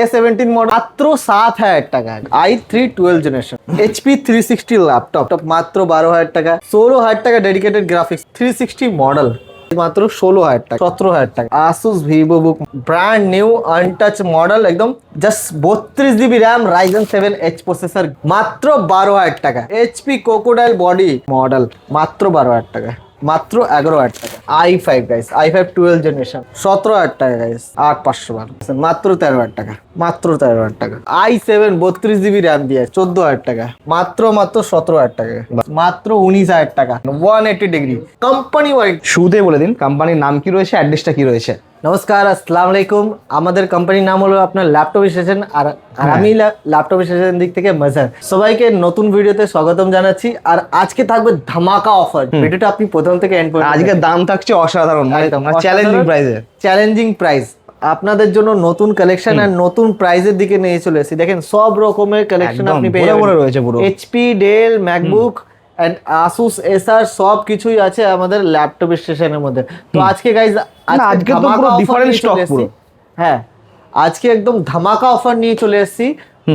A17 model মাত্র 7,000 টাকা। i3 12 generation HP 360 laptop মাত্র 12,000 টাকা। 16,000 টাকা ডেডিকেটেড গ্রাফিক্স 360 মডেল মাত্র 16,000 টাকা 17,000 টাকা। Asus VivoBook brand new untouch model একদম just 32 GB RAM Ryzen 7H processor মাত্র 12,000 টাকা। HP Crocodile বডি মডেল মাত্র 12,000 টাকা মাত্র 11,000 টাকা। i5 গাইস i5 12 জেনারেশন 17,000 টাকা গাইস 8512 মাত্র 13,000 টাকা মাত্র 13,000 টাকা। i7 32 জিবি র্যাম দিয়ে 14,000 টাকা মাত্র 17,000 টাকা মাত্র 19,000 টাকা 180 ডিগ্রি কোম্পানি ওয়াইড। শুরুতেই বলে দিন কোম্পানির নাম কি রয়েছে, অ্যাড্রেসটা কি রয়েছে। নমস্কার, আসসালামু আলাইকুম। আমাদের কোম্পানির নাম হলো আপনার ল্যাপটপ স্টেশন, আর আমি ল্যাপটপ স্টেশন দিক থেকে মজার। সবাইকে নতুন ভিডিওতে স্বাগতম জানাচ্ছি। আর আজকে থাকবে ধামাকা অফার, ভিডিওটা আপনি প্রথম থেকে এন্ড পর্যন্ত। আজকে দাম থাকছে অসাধারণ, চ্যালেঞ্জিং প্রাইসে। চ্যালেঞ্জিং প্রাইস আপনাদের জন্য নতুন কালেকশন আর নতুন প্রাইসের দিকে নিয়ে চলে এসেছি। দেখেন সব রকমের কালেকশন আপনি পেয়ে যাবেন, রয়েছে পুরো HP, Dell, MacBook and Asus Acer সব কিছুই আছে আমাদের ল্যাপটপ স্টেশনের মধ্যে। তো আজকে গাইজ আজকে তো পুরো ডিফারেন্ট স্টক পুরো। হ্যাঁ, আজকে একদম ধামাকা অফার নিয়ে চলে এসেছি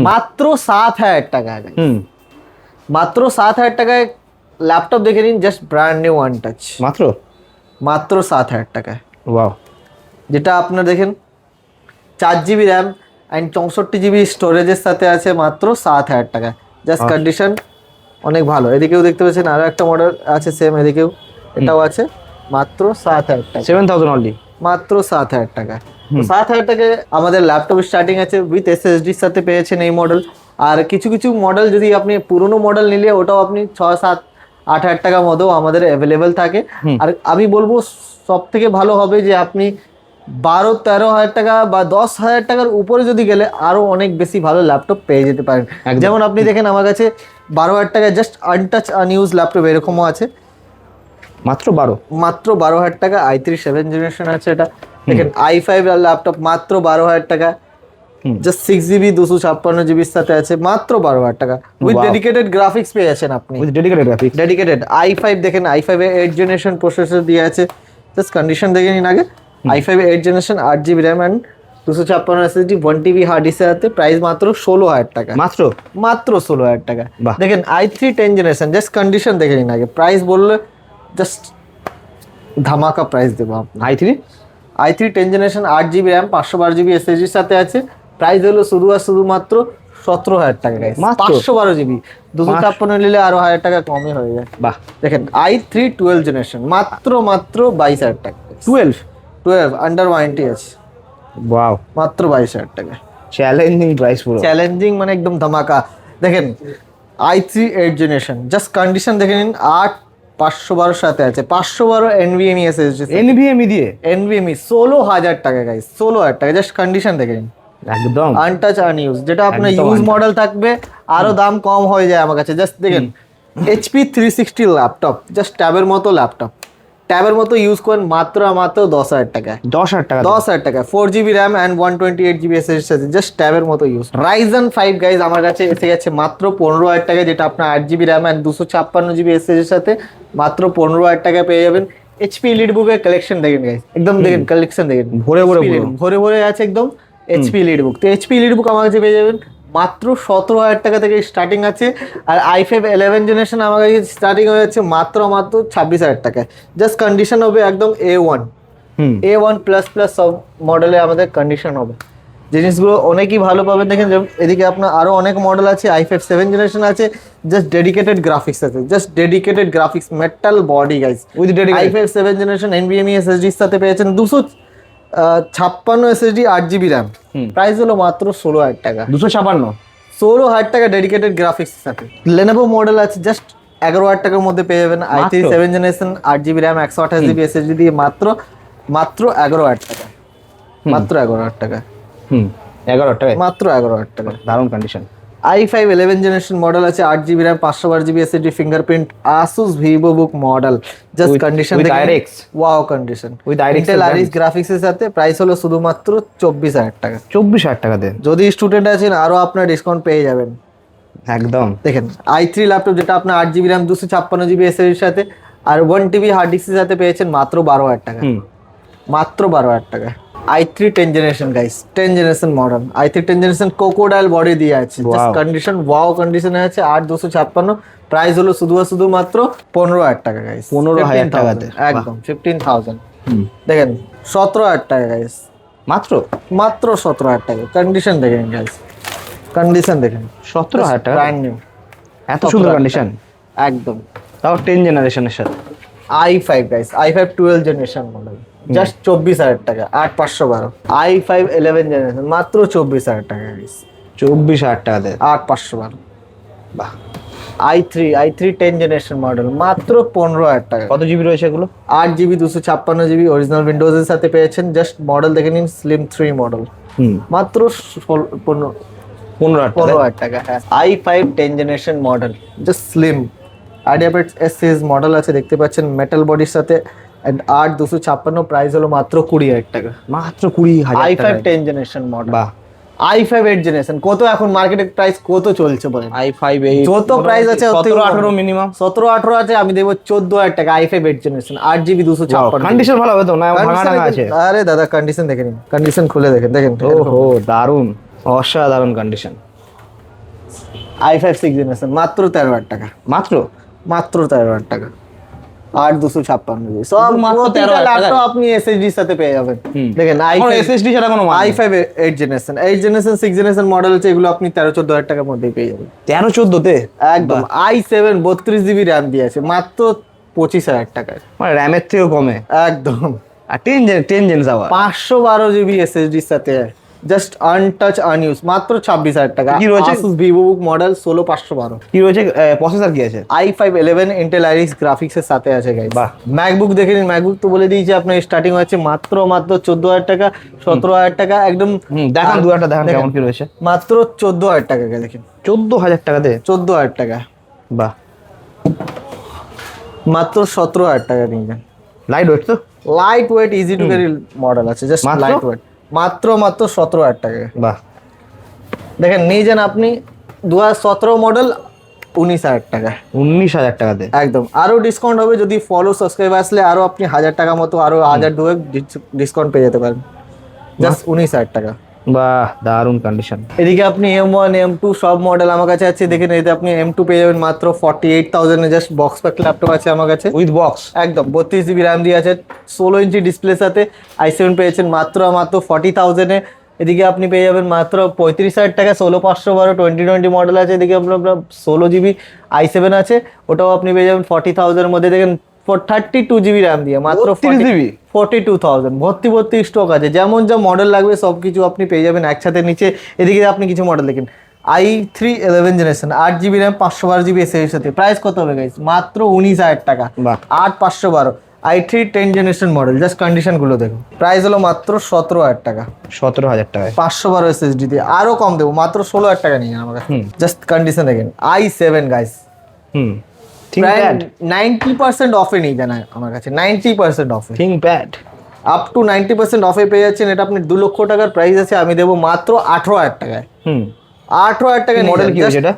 মাত্র 7,000 টাকা। মাত্র 7,000 টাকায় ল্যাপটপ দেখে নিন, just brand new one touch মাত্র 7,000 টাকায়। ওয়াও, যেটা আপনার দেখেন 4 জিবি র্যাম অ্যান্ড 64 জিবি স্টোরেজের সাথে আছে মাত্র 7,000 টাকায়। জাস্ট কন্ডিশন অনেক ভালো। এদিকেও দেখতে পাচ্ছেন আরো একটা মডেল আছে সেম, এদিকেও এটাও আছে মাত্র 7,000 টাকা। 7,000 অনলি, মাত্র 7,000 টাকা। 7,000 টাকায় আমাদের ল্যাপটপ স্টার্টিং আছে উইথ এসএসডির সাথে পেয়েছেন এই মডেল। আর কিছু কিছু মডেল যদি আপনি পুরনো মডেল নিলে ওটাও আপনি 6,000-7,000-8,000 টাকার মধ্যেও আমাদের অ্যাভেলেবেল থাকে। আর আমি বলবো সব থেকে ভালো হবে যে আপনি 12-13,000 টাকা বা 10,000 টাকার উপরে যদি গেলে আরো অনেক বেশি ভালো ল্যাপটপ পেয়ে যেতে পারেন। যেমন আপনি দেখেন আমার কাছে 12,000 টাকায় জাস্ট আনটাচ আনইউজ ল্যাপটপ এরকমও আছে মাত্র 12,000 টাকা। i3 7 জেনারেশন আছে এটা। দেখেন i5 ল্যাপটপ মাত্র 12,000 টাকা, জাস্ট 6 জিবি 256 জিবির সাথে আছে মাত্র 12,000 টাকা। উইথ ডেডিকেটেড গ্রাফিক্স পেয়ে যাচ্ছেন আপনি। ডেডিকেটেড i5 দেখেন i5 8 জেনারেশন প্রসেসর দিয়ে আছে। জাস্ট কন্ডিশন দেখে নিন আগে। i5 8 generation 8 GB RAM and 256 SSD 1 TB hard ডিস্কের সাথে প্রাইস মাত্র 16,000 টাকা মাত্র 16,000 টাকা। দেখেন i3 10 জেনারেশন, জাস্ট কন্ডিশন দেখে নিন আগে। প্রাইস বললে জাস্ট ধামাকা প্রাইস দেবো আপনি। i3 10 generation 8 GB RAM 512 GB এসএসডির সাথে আছে। প্রাইস হলো শুধুমাত্র 17,000 টাকা গাইস। 512 জিবি 256 নিলে আরো 1,000 টাকা কমই হয়ে যায়। বাহ, দেখেন i3 12 জেনারেশন মাত্র 22,000 টাকা। 12 আন্ডার ওয়ারেন্টি আছে। ওয়াও, মাত্র 22,000 টাকা। চ্যালেঞ্জিং প্রাইস পুরো, চ্যালেঞ্জিং মানে একদম ধামাকা। দেখেন i3 8 জেনারেশন, জাস্ট কন্ডিশন দেখে নিন। 512 সাথে আছে 512 NVMe SSD দিয়ে NVMe 16,000 টাকা গাইস, 16,000 টাকা। জাস্ট কন্ডিশন দেখে নিন, একদম আনটাচ আনইউজ। যেটা আপনার ইউজ মডেল থাকবে আরো দাম কম হয়ে যায় আমার কাছে। জাস্ট দেখেন HP 360 ল্যাপটপ, জাস্ট ট্যাবের মতো ল্যাপটপ, ট্যাবের মতো ইউজ করেন মাত্র 10,000 টাকা। 10,000 টাকা 4 GB RAM and 128 GB SSD সাথে জাস্ট ট্যাবের মতো ইউজ। Ryzen 5 গাইজ আমার কাছে এসে গেছে মাত্র 15,000 টাকা, যেটা আপনার 8 জিবি র্যাম অ্যান্ড 256 জিবি এসএসডির সাথে মাত্র 15,000 টাকা পেয়ে যাবেন। HP EliteBook-এর কালেকশন দেখেন গাইজ, একদম দেখেন কালেকশন দেখেন ভরে ভরে আছে একদম HP EliteBook। তো HP EliteBook আমার কাছে পেয়ে যাবেন মাত্র 17,000 টাকা থেকে স্টার্টিং আছে। আর i5 11 জেনারেশন আমার কাছে স্টার্টিং হয়ে যাচ্ছে মাত্র 26,000 টাকায়। জাস্ট কন্ডিশন হবে একদম A1 প্লাস সব মডেলে আমাদের কন্ডিশন হবে। জিনিসগুলো অনেকই ভালো পাবেন। দেখেন এদিকে আপনার আরো অনেক মডেল আছে। i5 7 জেনারেশন আছে, জাস্ট ডেডিকেটেড গ্রাফিক্স আছে, just dedicated graphics metal body guys with i5 7 generation NVMe SSD এর সাথে পেয়েছেন 256 SSD 8 জিবি র্যাম। প্রাইস হলো মাত্র 16,000 টাকা। 16,000 টাকা ডেডিকেটেড গ্রাফিক্স সাথে। Lenovo মডেল আছে জাস্ট 11,000 টাকার মধ্যে পেয়ে যাবেন। i3 7 generation 8 GB RAM 128 GB SSD দিয়ে মাত্র 11,000 টাকা। মাত্র 11,000 টাকা। 11,000 টাকা মাত্র 11,000 টাকা। দারুণ কন্ডিশন। i5 11 জেনারেশন মডেল আছে 8 GB RAM 512 GB SSD fingerprint Asus VivoBook model, just condition দেখেন wow condition with Intel Iris graphics এর সাথে। প্রাইস হলো শুধুমাত্র 24,000 টাকা। 24,000 টাকা দেন। যদি স্টুডেন্ট আছেন আরো আপনার ডিসকাউন্ট পেয়ে যাবেন একদম। দেখেন i3 ল্যাপটপ, যেটা আপনার 8 জিবি র্যাম 256 জিবি এসএসডির সাথে আর 1 টিবি হার্ড ডিস্কের সাথে পেয়েছেন মাত্র 12,000 টাকা। মাত্র 12,000 টাকা। i3 10 generation guys, 10 generation model, i3 10 generation crocodile body দিয়ে আছে, জাস্ট Wow. কন্ডিশন ওয়াও কন্ডিশনে আছে, 8256, প্রাইস হলো শুধুমাত্র 15,000 টাকা গাইস, 15,000 টাকাতে, একদম 15,000। হুম দেখেন 17,000 টাকা গাইস, মাত্র মাত্র 17,000 টাকা। কন্ডিশন দেখেন গাইস, কন্ডিশন দেখেন, 17,000 টাকা, ব্র্যান্ড নিউ, এত সুন্দর কন্ডিশন, একদম। তাও 10 জেনারেশনের সাথে। i5 guys, i5 12 generation model, just 24,000 টাকা, 8512। i5 11 জেনারেশন মাত্র 24,000 টাকা গাইস, 24,000 টাকাতে, 8512। বাহ। i3 10 জেনারেশন মডেল মাত্র 15,000 টাকা। কত জিবি রয়েছে এগুলো? 8GB 256GB অরিজিনাল উইন্ডোজ এর সাথে পেয়েছেন, জাস্ট মডেল দেখে নিন, স্লিম 3 মডেল, মাত্র 15,000 টাকা। হ্যাঁ, i5 10 generation model, just slim আইডিয়াপ্যাড S series model আছে, দেখতে পাচ্ছেন মেটাল বডির সাথে, এন্ড 8256, প্রাইস হলো মাত্র 20,000 টাকা। মাত্র 20,000 i5 টাকা। 10 জেনারেশন মডেল, বাহ। i5 8 জেনারেশন কত এখন মার্কেটের প্রাইস কত চলছে বলেন? i5 8 যত প্রাইস আছে 17-18 মিনিমাম, 17-18 আছে, আমি দেবো 14,000 টাকা। i5 8 generation 8GB 256। কন্ডিশন ভালো হবে তো না? ভাঙা টাঙা আছে? আরে দাদা কন্ডিশন দেখে নিন, কন্ডিশন খুলে দেখেন, ওহো দারুন, অসাধারণ কন্ডিশন। i5 6 জেনারেশন মাত্র 13,000 টাকা, মাত্র 13,000 টাকা, 8256 সব মাত্র 13,000 টাকা। ল্যাপটপ আপনি এসএসডি এর সাথে পেয়ে যাবেন। দেখেন এখন SSD ছাড়া কোনো মানে নেই। i5 8 জেনারেশন 6 জেনারেশন মডেল আছে, এগুলো আপনি 13-14,000 টাকার মধ্যেই পেয়ে যাবেন 13-14 তে একদম। i7 32GB র্যাম দিয়ে আছে মাত্র 25,000 টাকায়, মানে র্যামের থেকেও কমে, একদম। আর 10 জেন আবার 512GB এসএসডি এর সাথে, জাস্ট আনটাচ আনইউজ, মাত্র 26,000 টাকা। কি রয়েছে? Asus VivoBook মডেল 16-512, কি রয়েছে? প্রসেসর কি আছে? i5 11 Intel Iris গ্রাফিক্স এর সাথে আছে গাইস। বাহ। ম্যাকবুক দেখে নিন, ম্যাকবুক তো বলে দিয়েছি আপনার স্টার্টিং হচ্ছে মাত্র 14,000 টাকা, 17,000 টাকা একদম। দেখান দু একটা, দেখান কেমন কি রয়েছে। মাত্র 14,000 টাকা দেখেন, 14,000 টাকাতে, 14,000 টাকা, বাহ। মাত্র 17,000 টাকা নিয়ে যান। লাইট ওয়েট তো, light weight easy to carry model আছে, জাস্ট মাত্র? লাইট ওয়েট, মাত্র 17,000 টাকা। বাহ। দেখেন নিয়ে যান আপনি 2017 মডেল 19,000 টাকা, 19,000 টাকাতে, একদম। আরো ডিসকাউন্ট হবে যদি ফলো সাবস্ক্রাইব আসলে, আরো আপনি 1,000 টাকা মতো, আরো 1,002 ডিসকাউন্ট পেয়ে যেতে পারেন, জাস্ট 19,000 টাকা। বাহ দারুন কন্ডিশন। এদিকে আপনি M1 M2 সব মডেল আমার কাছে আছে, দেখেন এতে আপনি M2 পেয়ে যাবেন মাত্র 48,000 এ, জাস্ট বক্স প্যাক ল্যাপটপ আছে আমার কাছে, উইথ বক্স, একদম 32GB র্যাম দিয়ে আছে, 16 ইঞ্চি ডিসপ্লে সাথে, i7 পেয়েছেন মাত্র 40,000 এ। এদিকে আপনি পেয়ে যাবেন মাত্র 35,000 টাকা, 16-512 2020 মডেল আছে। এদিকে আপনার 16GB i7 আছে, ওটাও আপনি পেয়ে যাবেন 40,000 এর মধ্যে। দেখেন 32GB র্যাম দিয়ে মাত্র 32GB? 42,000, ভর্তি স্টক আছে, যেমন যা মডেল লাগবে সব কিছু আপনি পেয়ে যাবেন একসাথে নিচে। এদিকে আপনি কিছু মডেল দেখেন, i3 11 generation 8GB RAM 512GB এর সাথে, প্রাইস কত হবে গাইস? মাত্র 19,000 টাকা, বাহ। 8512। i3 10 generation model, just condition গুলো দেখুন, প্রাইস হলো মাত্র 17,000 টাকা, 17,000 টাকায়, 512 এসএসডি দিয়ে। আরো কম দেবো, মাত্র 16,000 টাকা নিয়ে যান আমার কাছে, জাস্ট কন্ডিশন দেখেন। i7 গাইস, প্রায় 90% অফে নিয়ে যান আমার কাছে, 90% অফে, থিংকপ্যাড আপ টু 90% অফে পেয়ে যাচ্ছেন। এটা আপনি 2 লক্ষ টাকার প্রাইস আছে, আমি দেবো মাত্র 18,000 টাকায়, 18,000 টাকা। মডেল কি হয়েছে এটা?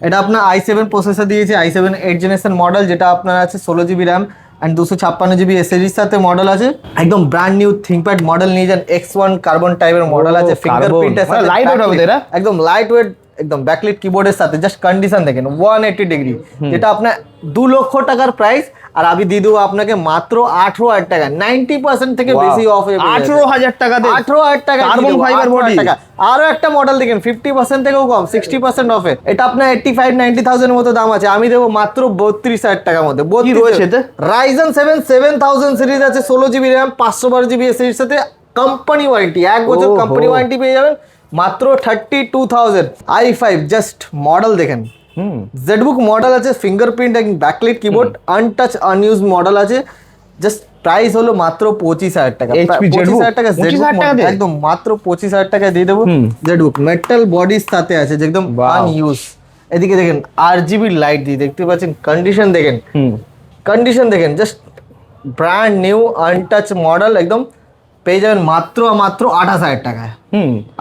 এটা আপনার i7 প্রসেসর দিয়েছে, i7 8 জেনারেশন মডেল, যেটা আপনার আছে 16GB র্যাম এন্ড 256GB এসএসডির সাথে মডেল আছে, একদম ব্র্যান্ড নিউ থিংকপ্যাড মডেল নিয়ে যান। X1 কার্বন টাইপের মডেল আছে, ফিঙ্গারপ্রিন্টের সাথে, লাইট ওয়েট হবে এটা, একদম লাইট ওয়েট, একদম ব্যাকলিট কিবোর্ডের সাথে, জাস্ট কন্ডিশন দেখেন 180 ডিগ্রি, যেটা আপনার 2 লক্ষ টাকার প্রাইস, আর আমি দিয়ে দেবো আপনাকে মাত্র 18,000 টাকা, 90% থেকে বেশি অফ। 18,000 টাকাতে, 18,000 টাকা, কার্বন ফাইবার বডি। আরো একটা মডেল দেখেন 50% থেকেও কম, 60% অফে, এটা আপনার 85-90,000 এর মতো দাম আছে, আমি দেবো মাত্র 32,000 টাকার মধ্যে। কি রয়েছে এতে? Ryzen 7 7000 সিরিজ আছে, 16GB র্যাম 512GB এসএসডির সাথে, কোম্পানি ওয়ারেন্টি 1 বছর কোম্পানি ওয়ারেন্টি পেয়ে যাবেন মাত্র 32,000। i5 জাস্ট মডেল দেখেন, জেডবুক মডেল আছে, ফিঙ্গারপ্রিন্ট এবং ব্যাকলাইট কিবোর্ড, আনটাচ আনইউজ মডেল আছে, জাস্ট প্রাইস হলো মাত্র 25,000 টাকা, 25,000 টাকা জেডবুক, একদম মাত্র 25,000 টাকা দিয়ে দেবো। জেডবুক মেটাল বডির সাথে আছে, একদম আনইউজ। এদিকে দেখেন আরজিবি লাইট দিয়ে, দেখতে পাচ্ছেন কন্ডিশন দেখেন, কন্ডিশন দেখেন, just brand new untouch model, একদম পেয়ে যাবেন মাত্র 28,000 টাকায়।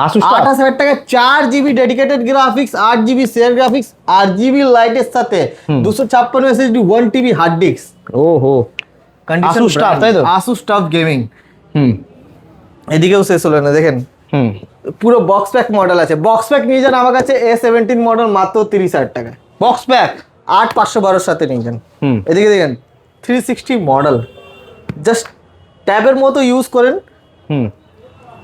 28,000 টাকা, 4GB dedicated graphics, 8GB share graphics, 8GB লাইটের সাথে, 256 এসএসডি, 1TB হার্ড ডিস্ক। ওহো, কন্ডিশন Asus Tough, তাই তো? Asus Tough gaming. এদিকেও শেষ হলো না, দেখেন হুম পুরো বক্স প্যাক মডেল আছে। বক্স প্যাক নিয়ে যান আমার কাছে A17 মডেল মাত্র 30,000 টাকায়। বক্স প্যাক 8512 সাথে নিয়ে যান। হুম এদিকে দেখেন 360 মডেল, জাস্ট ট্যাবের মতো ইউজ করেন, হুম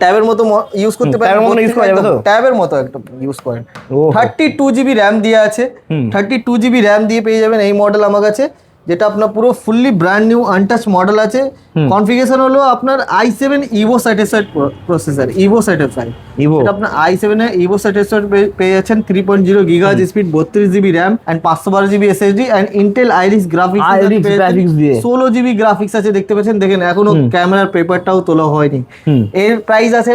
ট্যাবের মতো ইউজ করতে পারেন, ট্যাবের মতো use করা যাবে তো? ট্যাবের মতো একদম ইউজ করেন। ওহো। 32 জিবি র্যাম দিয়ে আছে, হুম। 32 জিবি র্যাম দিয়ে পেয়ে যাবেন এই মডেল আমার কাছে, যেটা আপনার পুরো fully brand new untouch model আছে। কনফিগারেশন হলো আপনার i7 Evo certified processor, Evo certified. Evo এটা আপনার i7 এর ইভো সার্টিফাইড পেয়ে যাচ্ছেন, 3.0 gigahertz speed, 32 GB RAM and 512 GB SSD and Intel Iris graphics. Iris graphics দিয়ে। 16 জিবি গ্রাফিক্স আছে, দেখতে পাচ্ছেন, দেখেন এখনো ক্যামেরার পেপারটাও তোলা হয়নি। এর প্রাইস আছে,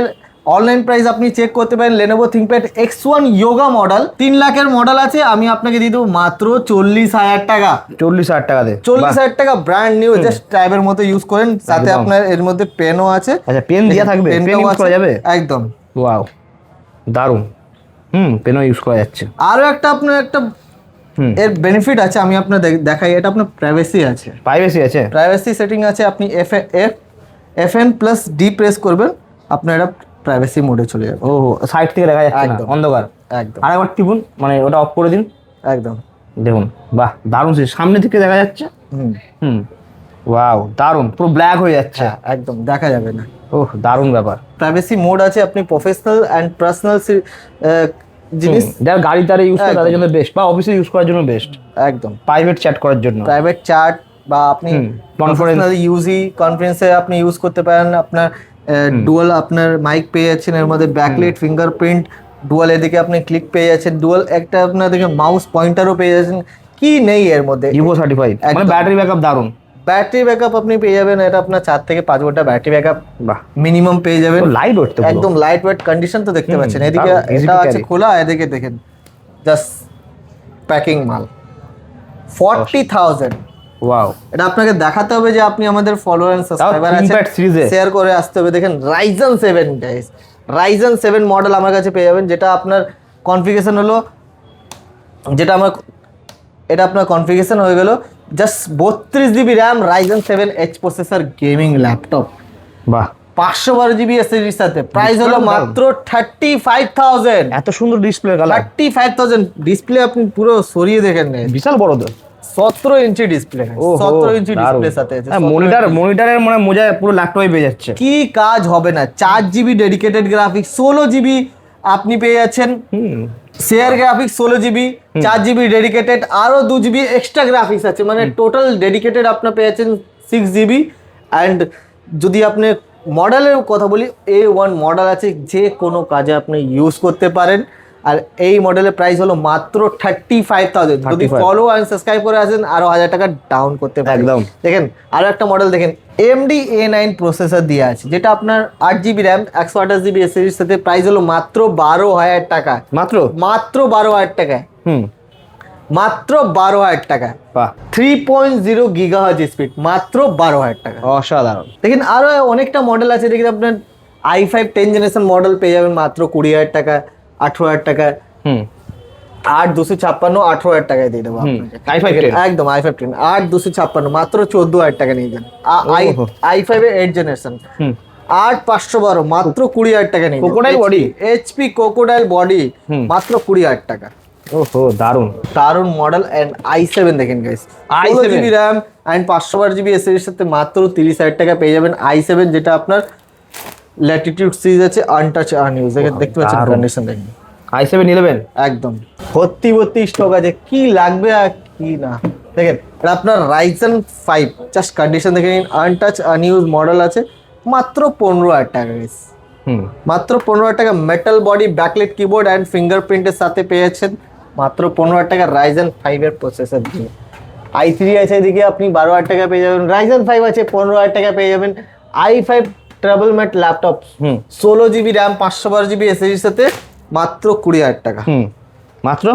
অনলাইন প্রাইস আপনি চেক করতে পারেন, Lenovo ThinkPad X1 Yoga model 3 লাখের মডেল আছে, আমি আপনাকে দিয়ে দেবো মাত্র 40,000 টাকা। 40,000 টাকাতে 40,000 টাকা ব্র্যান্ড নিউ, জাস্ট ট্যাবের মতো ইউজ করেন, সাথে একদম। আপনার এর মধ্যে পেনও আছে। আচ্ছা পেন দেওয়া থাকবে, পেন পেনটাও ইউজ আছে, করা যাবে? একদম। ওয়াও দারুণ। পেনও ইউজ করা যাচ্ছে। আরো একটা আপনার একটা হুম এর বেনিফিট আছে, আমি আপনার দেখাই, এটা আপনার প্রাইভেসি আছে, প্রাইভেসি আছে। প্রাইভেসি সেটিং আছে। আপনি FN+D প্রেস করবেন, আপনার এটা প্রাইভেসি মোডে চলে যাবে। ও সাইড থেকে দেখা যাচ্ছে না, একদম। অন্ধকার। একদম আরেকবার টিপুন, মানে ওটা অফ করে দিন, একদম। দেখুন বাহ দারুণ, সামনে থেকে দেখা যাচ্ছে। হুম ওয়াও দারুণ, পুরো ব্ল্যাক হয়ে যাচ্ছে। হ্যাঁ, একদম দেখা যাবে না। ওহ দারুণ ব্যাপার। প্রাইভেসি মোড আছে, আপনি প্রফেশনাল অ্যান্ড পার্সোনাল জিনিস, যারা গাড়ি তারা ইউজ করে একদম। তাদের জন্য বেস্ট, বা অফিসে ইউজ করার জন্য বেস্ট, একদম প্রাইভেট চ্যাট করার জন্য। প্রাইভেট চ্যাট বা আপনি কনফারেন্স কনফারেন্সে আপনি ইউজ করতে পারেন। আপনার ডুয়াল আপনার মাইক পেয়ে যাচ্ছেন, এর মধ্যে ব্যাকলাইট, ফিঙ্গারপ্রিন্ট, ডুয়াল, এদিকে আপনি ক্লিক পেয়ে যাচ্ছেন, ডুয়াল একটা আপনার দেখে মাউস পয়েন্টারও পেয়ে যাচ্ছেন। কি নেই এর মধ্যে? ইভো সার্টিফাইড, মানে একদম। ব্যাটারি ব্যাকআপ দারুণ। ব্যাটারি ব্যাকআপ আপনি পেয়ে যাবেন, এটা আপনার 4 থেকে 5 ঘন্টা ব্যাটারি ব্যাকআপ বাহ মিনিমাম পেয়ে যাবেন। লাইট ওয়েট তো পুরো। একদম লাইট ওয়েট কন্ডিশন তো দেখতে পাচ্ছেন, এদিকে দারুণ, easy এটা to আছে carry। খোলা, এদিকে দেখেন জাস্ট প্যাকিং মাল। 40,000। ওয়াও এটা আপনাকে দেখাতে হবে যে আপনি আমাদের follower and subscriber ThinkPad series এ। আছেন, শেয়ার করে আসতে হবে। দেখেন Ryzen 7 গাইস, Ryzen 7 মডেল আমার কাছে পেয়ে যাবেন, যেটা আপনার কনফিগারেশন হলো, যেটা আমার এটা আপনার কনফিগারেশন হয়ে গেল just 32 GB RAM, Ryzen 7H processor, gaming laptop, বাহ 512 জিবি এসএসডির সাথে। প্রাইস হলো Display মাত্র 35,000। এত সুন্দর ডিসপ্লে কালার, 35,000 ডিসপ্লে, আপনি পুরো সরিয়ে দেখেন না, বিশাল বড় তো। 17 ইঞ্চি ডিসপ্লে, 17 ইঞ্চি ডিসপ্লে সাথে আছে। মনিটরের মানে মজা পুরো ল্যাপটপে পেয়ে যাচ্ছে। কি কাজ হবে না? 4 জিবি ডেডিকেটেড গ্রাফিক্স, 16 জিবি আপনি পেয়ে যাচ্ছেন share graphics, 16 GB, 4 GB dedicated, আরো 2 জিবি এক্সট্রা গ্রাফিক্স আছে, মানে টোটাল ডেডিকেটেড আপনার পেয়ে যাচ্ছেন 6 জিবি। অ্যান্ড যদি আপনি মডেলের কথা বলি, A1 মডেল আছে, যে কোনো কাজে আপনি ইউজ করতে পারেন। আর এই মডেলের প্রাইস হলো মাত্র 35,000। যদি 35,000 ফলো অ্যান্ড সাবস্ক্রাইব করে আসেন আরো 1000 টাকা ডাউন করতে পারেন। একদম। দেখেন আরো একটা মডেল দেখেন, AMD A9 প্রসেসর দিয়ে আছে, যেটা আপনার 8 জিবি র্যাম, 128 জিবি এসএসডির সাথে। প্রাইস হলো মাত্র 12,000 টাকা, মাত্র মাত্র 12,000 টাকায়, মাত্র 12,000 টাকা। বাহ 3.0 গিগাহার্জ স্পিড, মাত্র 12,000 টাকা। অসাধারণ। দেখেন আরো অনেকটা মডেল আছে, দেখেন আপনার i5 10 জেনারেশন মডেল পেয়ে যাবেন মাত্র 20,000 টাকা, 18,000 টাকা। 8/256 18,000 টাকায় দিয়ে দেবো আপনাকে। i5 10 একদম i5 10 8/256 মাত্র 14,000 টাকা নিয়ে যান। i5 এর 8 জেনারেশন 8/512 মাত্র 20,000 টাকা নিয়ে যান। Crocodile body? HP Crocodile body মাত্র 20,000 টাকা। ওহো দারুণ। দারুণ মডেল। এন্ড i7 দেখেন guys, i7 16 GB RAM and 512 GB এসএসডির সাথে মাত্র 30,000 টাকা পেয়ে যাবেন i7, যেটা আপনার ল্যাটিটিউড সিরিজ আছে, আনটাচ আনইউজ। দেখতে পাচ্ছেন দারুণ। কন্ডিশন দেখেন, i7 11 একদম ভর্তি স্টক আছে, কি লাগবে আর কি না। দেখেন এটা আপনার Ryzen 5, জাস্ট কন্ডিশন দেখে নিন, আনটাচ আনইউজ মডেল আছে, মাত্র 15,000 টাকা গাইস, মাত্র 15,000 টাকা। Metal body, backlight keyboard and ফিঙ্গারপ্রিন্টের সাথে পেয়েছেন মাত্র 15,000 টাকা Ryzen 5 এর প্রসেসর দিয়ে। i3 আছে, এদিকে আপনি 12,000 টাকা পেয়ে যাবেন। Ryzen 5 আছে, 15,000 টাকা পেয়ে যাবেন। i5 travel mate laptop, 16 GB RAM, 512 GB এসএসডির সাথে মাত্র 20,000 টাকা, মাত্র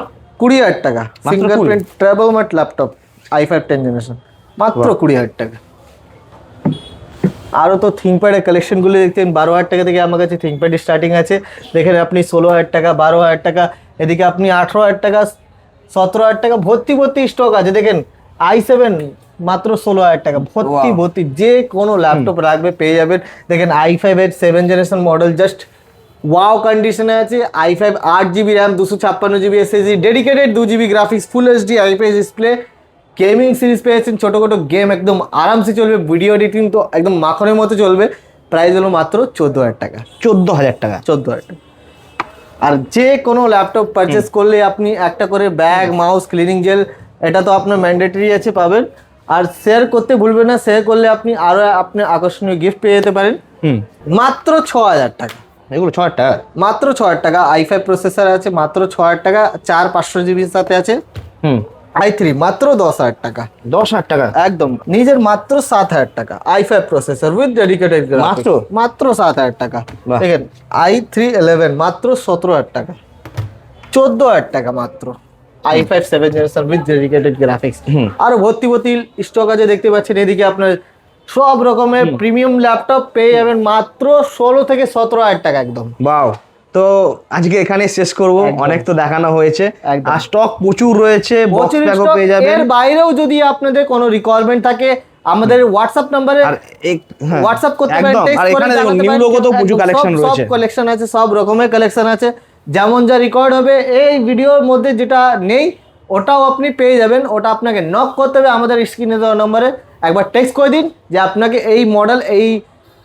20,000 টাকা। মাত্র fingerprint travel mate laptop i5 10 generation, মাত্র 20,000 টাকা। আরও তো থিঙ্কপ্যাডের কালেকশনগুলো দেখতেন, 12,000 টাকা থেকে আমার কাছে থিঙ্কপ্যাড স্টার্টিং আছে। দেখেন আপনি 16,000 টাকা, 12,000 টাকা, এদিকে আপনি 18,000 টাকা, 17,000 টাকা, ভর্তি স্টক আছে। দেখেন i7 মাত্র 16,000 টাকা, ভর্তি যে কোনো ল্যাপটপ রাখবে পেয়ে যাবেন। দেখেন i5 এর 7 জেনারেশন মডেল জাস্ট ওয়াও কন্ডিশনে আছে। i5 8GB RAM, 256GB SSD, dedicated 2GB graphics, full HD IPS display, gaming series পেয়েছেন, ছোটো গেম একদম আরামসে চলবে, ভিডিও এডিটিং তো একদম মাখনের মতো চলবে। প্রাইস হলো মাত্র 14,000 টাকা। 14,000 টাকা। 14,000 টাকা। আর যে কোনো ল্যাপটপ পারচেস করলে আপনি একটা করে ব্যাগ, মাউস, ক্লিনিং জেল, এটা তো আপনার ম্যান্ডেটরি আছে, পাবেন। আর শেয়ার করতে ভুলবেন না, শেয়ার করলে আপনি আরো আপনি আকর্ষণীয় গিফট পেয়ে যেতে পারেন। মাত্র 6,000 টাকা। এগুলো 6,000 টাকা, মাত্র 6,000 টাকা। i5 প্রসেসর আছে মাত্র 6,000 টাকা, 4/500GB সাথে আছে। i3 মাত্র 10,000 টাকা। 10,000 টাকা একদম নিজের মাত্র 7,000 টাকা। i5 প্রসেসর উইথ ডেডিকেটেড মাত্র 7,000 টাকা। দেখেন i3 11 মাত্র 17,000 টাকা। 14,000 টাকা মাত্র i5 7 generation with dedicated graphics. আর ভর্তি স্টক আছে, দেখতে পাচ্ছেন এদিকে আপনার সব রকমের প্রিমিয়াম ল্যাপটপ পেয়ে যাবেন মাত্র 16 থেকে 17,000 টাকা একদম। বাও। তো আজকে এখানে শেষ করব, অনেক তো দেখানো হয়েছে, আর স্টক প্রচুর রয়েছে, বক্স প্যাকও পেয়ে যাবেন। এর বাইরেও যদি আপনাদের কোনো রিকোয়ারমেন্ট থাকে আমাদের হোয়াটসঅ্যাপ নম্বরে হোয়াটসঅ্যাপ করতে পারেন, টেক্সট করে জানাতে পারেন। নিউ লোগো তো প্রচুর কালেকশন রয়েছে, সব কালেকশন আছে, সব রকমের কালেকশন আছে। যেমন যা রেকর্ড হবে এই ভিডিওর মধ্যে যেটা নেই ওটাও আপনি পেয়ে যাবেন। ওটা আপনাকে নক করতে হবে আমাদের স্ক্রিনে দেওয়া নম্বরে, একবার টেক্সট করে দিন যে আপনাকে এই মডেল, এই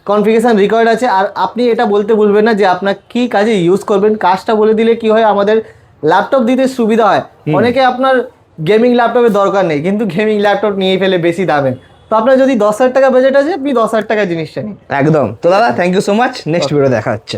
কনফিগারেশন রিকোয়ার্ড আছে। আর আপনি এটা বলতে ভুলবেন না যে আপনার কি কাজে ইউজ করবেন। কাজটা বলে দিলে কি হয়, আমাদের ল্যাপটপ দিতে সুবিধা হয়। অনেকে আপনার গেমিং ল্যাপটপের দরকার নেই, কিন্তু গেমিং ল্যাপটপ নিয়ে ফেলে বেশি দামে। তো আপনার যদি 10,000 টাকা বাজেট আছে, আপনি 10,000 টাকা জিনিসটা নিন। একদম। তো দাদা thank you so much, next video দেখা হচ্ছে।